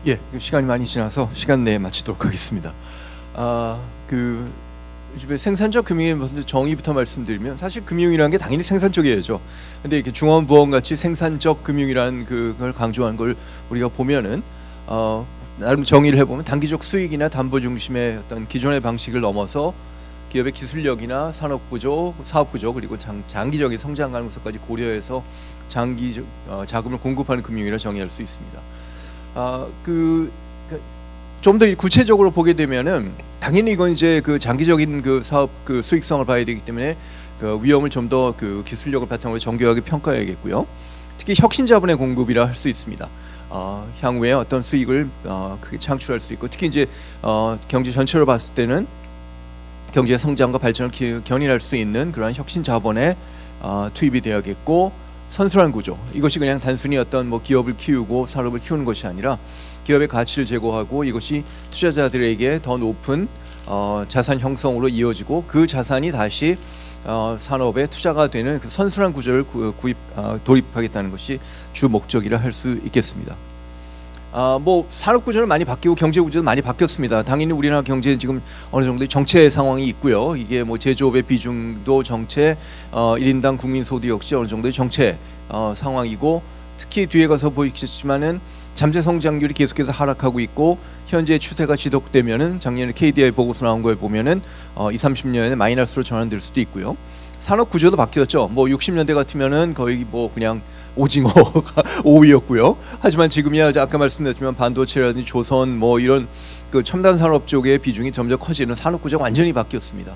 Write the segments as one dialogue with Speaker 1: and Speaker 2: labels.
Speaker 1: 예, 시간이 많이 지나서 시간 내에 마치도록 하겠습니다. 요즘에 생산적 금융의 먼저 정의부터 말씀드리면 사실 금융이라는 게 당연히 생산적이어야죠. 근데 이렇게 중원부원 같이 생산적 금융이라는 그걸 강조한 걸 우리가 보면은 나름 정의를 해보면 단기적 수익이나 담보 중심의 어떤 기존의 방식을 넘어서 기업의 기술력이나 산업 구조, 사업 구조 그리고 장기적인 성장 가능성까지 고려해서 장기적 자금을 공급하는 금융이라 정의할 수 있습니다. 좀 더 구체적으로 보게 되면은 당연히 이건 이제 그 장기적인 그 사업 그 수익성을 봐야 되기 때문에 그 위험을 좀 더 그 기술력을 바탕으로 정교하게 평가해야겠고요. 특히 혁신 자본의 공급이라 할 수 있습니다. 향후에 어떤 수익을 크게 창출할 수 있고 특히 이제 경제 전체를 봤을 때는 경제 성장과 발전을 견인할 수 있는 그러한 혁신 자본에 투입이 되어야겠고 선순환 구조 이것이 그냥 단순히 어떤 뭐 기업을 키우고 산업을 키우는 것이 아니라 기업의 가치를 제고하고 이것이 투자자들에게 더 높은 자산 형성으로 이어지고 그 자산이 다시 산업에 투자가 되는 그 선순환 구조를 도입하겠다는 것이 주 목적이라 할 수 있겠습니다. 뭐 산업 구조는 많이 바뀌고 경제 구조도 많이 바뀌었습니다. 당연히 우리나라 경제는 지금 어느 정도의 정체 상황이 있고요. 이게 뭐 제조업의 비중도 정체, 1인당 국민 소득 역시 어느 정도의 정체 상황이고 특히 뒤에 가서 보이겠지만은 잠재 성장률이 계속해서 하락하고 있고 현재 추세가 지속되면은 작년에 KDI 보고서 나온 걸 보면은 20-30년에 마이너스로 전환될 수도 있고요. 산업 구조도 바뀌었죠. 뭐 60년대 같으면은 거의 뭐 그냥 오징어가 5위였고요. 하지만 지금이야 아까 말씀드렸지만 반도체라든지 조선 뭐 이런 그 첨단 산업 쪽의 비중이 점점 커지는 산업 구조가 완전히 바뀌었습니다.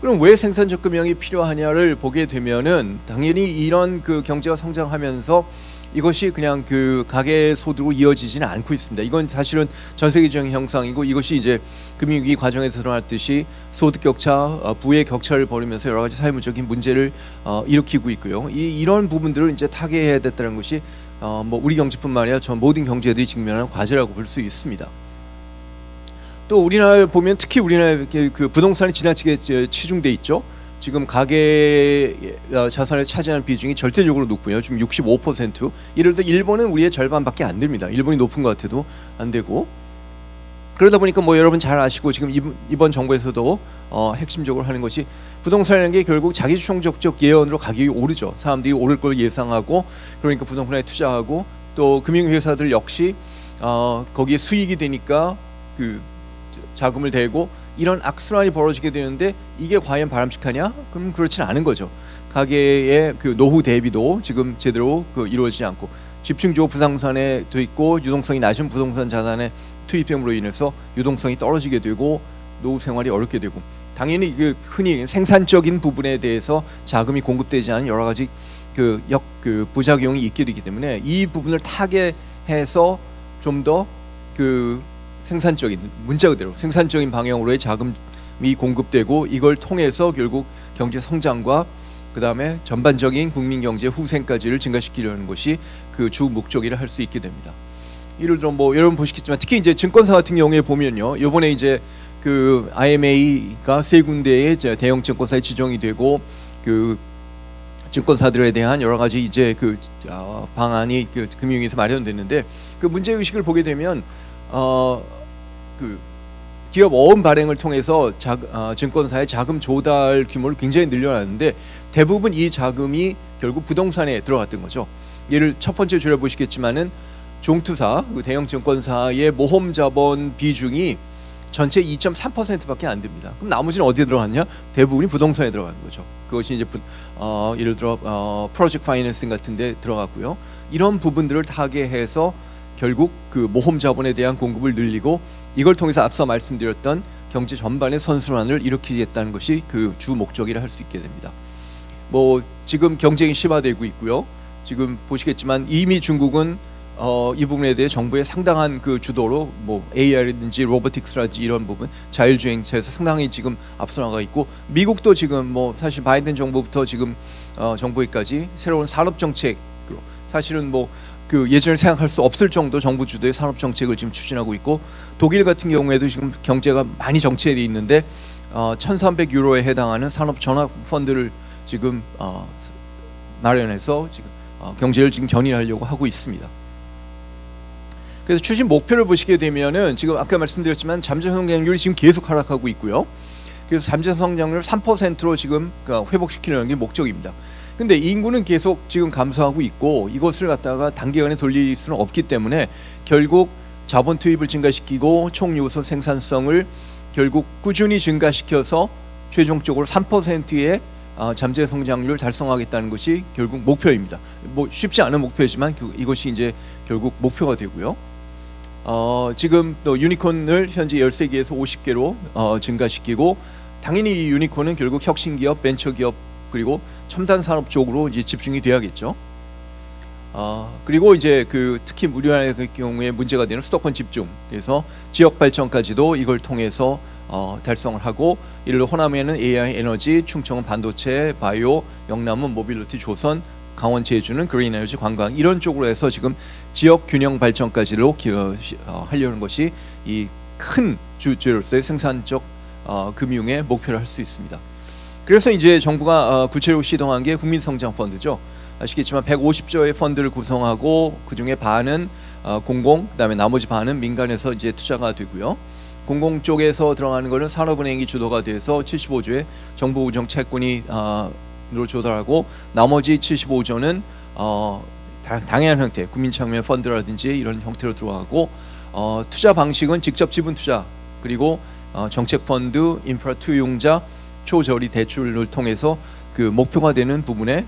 Speaker 1: 그럼 왜 생산적 금융이 필요하냐를 보게 되면은 당연히 이런 그 경제가 성장하면서 이것이 그냥 그 가계 소득으로 이어지지는 않고 있습니다. 이건 사실은 전 세계적인 형상이고 이것이 이제 금융위기 과정에서 드러났듯이 소득 격차, 부의 격차를 벌이면서 여러 가지 사회문적인 문제를 일으키고 있고요. 이런 부분들을 이제 타개해야 됐다는 것이 뭐 우리 경제뿐만 아니라 전 모든 경제들이 직면하는 과제라고 볼 수 있습니다. 또 우리나라를 보면 특히 우리나라 그 부동산이 지나치게 치중돼 있죠. 지금 가계 자산을 차지하는 비중이 절대적으로 높고요. 지금 65%. 이럴 때 일본은 우리의 절반밖에 안 됩니다. 일본이 높은 것 같아도 안 되고. 그러다 보니까 뭐 여러분 잘 아시고 지금 이번 정부에서도 핵심적으로 하는 것이 부동산이라는 게 결국 자기 충족적 예언으로 가격이 오르죠. 사람들이 오를 걸 예상하고 그러니까 부동산에 투자하고 또 금융회사들 역시 거기에 수익이 되니까 그 자금을 대고 이런 악순환이 벌어지게 되는데 이게 과연 바람직하냐? 그럼 그렇지는 않은 거죠. 가계의 그 노후 대비도 지금 제대로 이루어지지 않고 집중적으로 부동산에 돼 있고 유동성이 낮은 부동산 자산의 투입됨으로 인해서 유동성이 떨어지게 되고 노후 생활이 어렵게 되고 당연히 그 흔히 생산적인 부분에 대해서 자금이 공급되지 않은 여러 가지 그 부작용이 있게 되기 때문에 이 부분을 타개해서 좀 더 그 생산적인 문자 그대로 생산적인 방향으로의 자금이 공급되고 이걸 통해서 결국 경제 성장과 그 다음에 전반적인 국민 경제 후생까지를 증가시키려는 것이 그 주 목적이라 할 수 있게 됩니다. 예를 들어 뭐 여러분 보시겠지만 특히 이제 증권사 같은 경우에 보면요, 이번에 이제 그 IMA가 세 군데의 대형 증권사에 지정이 되고 그 증권사들에 대한 여러 가지 이제 그 방안이 그 금융위에서 마련됐는데 그 문제 의식을 보게 되면 그 기업 어음 발행을 통해서 증권사의 자금 조달 규모를 굉장히 늘려놨는데 대부분 이 자금이 결국 부동산에 들어갔던 거죠. 예를 첫 번째 줄에 보시겠지만은 종투사, 그 대형 증권사의 모험 자본 비중이 전체 2.3%밖에 안 됩니다. 그럼 나머지는 어디에 들어갔냐? 대부분이 부동산에 들어가는 거죠. 그것이 이제 예를 들어 프로젝트 파이낸싱 같은 데 들어갔고요. 이런 부분들을 타개해서 결국 그 모험 자본에 대한 공급을 늘리고 이걸 통해서 앞서 말씀드렸던 경제 전반의 선순환을 일으키겠다는 것이 그 주 목적이라 할 수 있게 됩니다. 뭐 지금 경쟁이 심화되고 있고요. 지금 보시겠지만 이미 중국은 이 부분에 대해 정부의 상당한 그 주도로 뭐 AI라든지 로보틱스라든지 이런 부분 자율주행차에서 상당히 지금 앞서 나가 있고 미국도 지금 뭐 사실 바이든 정부부터 지금 정부에까지 새로운 산업 정책으로 사실은 뭐 그 예전에 생각할 수 없을 정도 정부 주도의 산업 정책을 지금 추진하고 있고 독일 같은 경우에도 지금 경제가 많이 정체돼 있는데 1,300유로에 해당하는 산업 전환 펀드를 지금 마련해서 지금 경제를 지금 견인하려고 하고 있습니다. 그래서 추진 목표를 보시게 되면은 지금 아까 말씀드렸지만 잠재 성장률이 지금 계속 하락하고 있고요. 그래서 잠재 성장률 3%로 지금 회복시키는 게 목적입니다. 근데 인구는 계속 지금 감소하고 있고 이것을 갖다가 단기간에 돌릴 수는 없기 때문에 결국 자본 투입을 증가시키고 총 요소 생산성을 결국 꾸준히 증가시켜서 최종적으로 3%의 잠재 성장률을 달성하겠다는 것이 결국 목표입니다. 뭐 쉽지 않은 목표이지만 이것이 이제 결국 목표가 되고요. 지금 또 유니콘을 현재 13개에서 50개로 증가시키고 당연히 이 유니콘은 결국 혁신기업, 벤처기업 그리고 첨단 산업 쪽으로 이제 집중이 돼야겠죠. 그리고 이제 특히 우리나라의 경우에 문제가 되는 수도권 집중, 그래서 지역 발전까지도 이걸 통해서 달성을 하고, 예를 들어 호남에는 AI 에너지, 충청은 반도체, 바이오, 영남은 모빌리티, 조선, 강원 제주는 그린 에너지, 관광 이런 쪽으로 해서 지금 지역 균형 발전까지로 하려는 것이 이 큰 주제로서의 생산적 금융의 목표를 할 수 있습니다. 그래서 이제 정부가 구체적으로 시동한 게 국민성장펀드죠. 아시겠지만 150조의 펀드를 구성하고 그 중에 반은 공공, 그다음에 나머지 반은 민간에서 이제 투자가 되고요. 공공 쪽에서 들어가는 거는 산업은행이 주도가 돼서 75조의 정부 우정 채권으로 조달하고, 나머지 75조는 당연한 형태, 국민청년 펀드라든지 이런 형태로 들어가고, 투자 방식은 직접 지분 투자, 그리고 정책 펀드, 인프라 투용자, 초저리 대출을 통해서 그 목표가 되는 부분에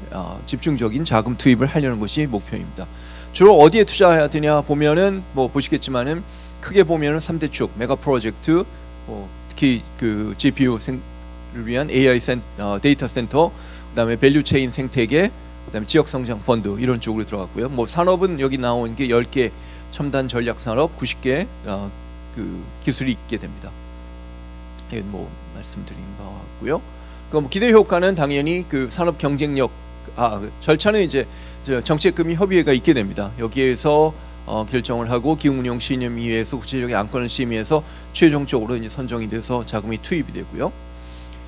Speaker 1: 집중적인 자금 투입을 하려는 것이 목표입니다. 주로 어디에 투자해야 되냐 보면은 뭐 보시겠지만은 크게 보면은 3대 축, 메가 프로젝트, 특히 그 GPU를 위한 AI 데이터 센터, 그다음에 밸류 체인 생태계, 그다음에 지역 성장 펀드 이런 쪽으로 들어갔고요. 뭐 산업은 여기 나온 게 10개 첨단 전략 산업, 90개 그 기술이 있게 됩니다. 뭐 말씀드린 바와 같고요. 그럼 기대 효과는 당연히 그 산업 경쟁력, 절차는 이제 정책금융 협의회가 있게 됩니다. 여기에서 결정을 하고 기금운용심의회에서 구체적인 안건을 심의해서 최종적으로 이제 선정이 돼서 자금이 투입이 되고요.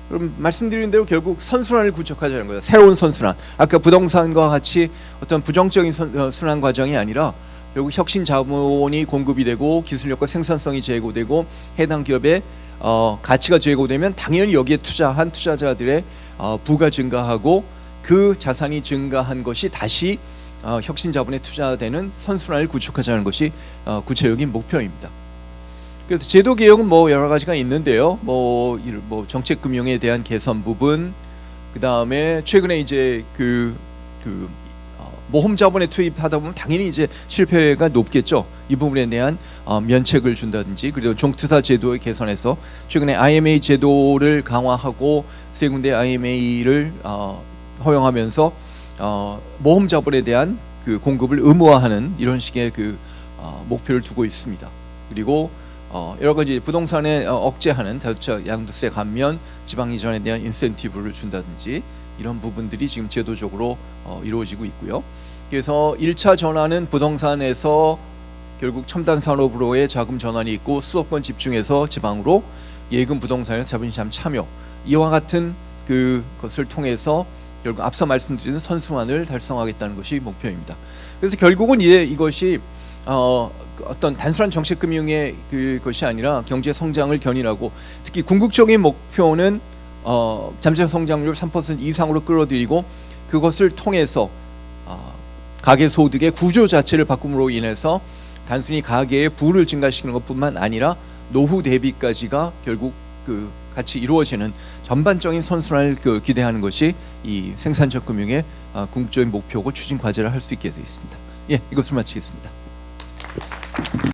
Speaker 1: 그럼 말씀드린 대로 결국 선순환을 구축하자는 거예요. 새로운 선순환. 아까 부동산과 같이 어떤 부정적인 순환 과정이 아니라 결국 혁신 자본이 공급이 되고 기술력과 생산성이 제고되고 해당 기업의 가치가 제고되면 당연히 여기에 투자한 투자자들의 부가 증가하고 그 자산이 증가한 것이 다시 혁신 자본에 투자되는 선순환을 구축하자는 것이 구체적인 목표입니다. 그래서 제도 개혁은 뭐 여러 가지가 있는데요. 뭐 정책 금융에 대한 개선 부분, 그 다음에 최근에 이제 모험 자본에 투입하다 보면 당연히 이제 실패가 높겠죠. 이 부분에 대한 면책을 준다든지, 그리고 종투자 제도의 개선해서 최근에 IMA 제도를 강화하고 세 군데 IMA를 허용하면서 모험 자본에 대한 그 공급을 의무화하는 이런 식의 목표를 두고 있습니다. 그리고 여러 가지 부동산에 억제하는 다주택 양도세 감면, 지방 이전에 대한 인센티브를 준다든지 이런 부분들이 지금 제도적으로 이루어지고 있고요. 그래서 1차 전환은 부동산에서 결국 첨단 산업으로의 자금 전환이 있고, 수도권 집중해서 지방으로 예금 부동산에서 자본시장 참여, 이와 같은 그것을 통해서 결국 앞서 말씀드린 선순환을 달성하겠다는 것이 목표입니다. 그래서 결국은 이제 이것이 어떤 단순한 정책금융의 그것이 아니라 경제 성장을 견인하고, 특히 궁극적인 목표는 잠재 성장률 3% 이상으로 끌어들이고, 그것을 통해서 가계 소득의 구조 자체를 바꿈으로 인해서 단순히 가계의 부를 증가시키는 것뿐만 아니라 노후 대비까지가 결국 같이 이루어지는 전반적인 선순환을 기대하는 것이 이 생산적 금융의 궁극적인 목표고 추진 과제를 할 수 있게 되어 있습니다. 예, 이것을 마치겠습니다.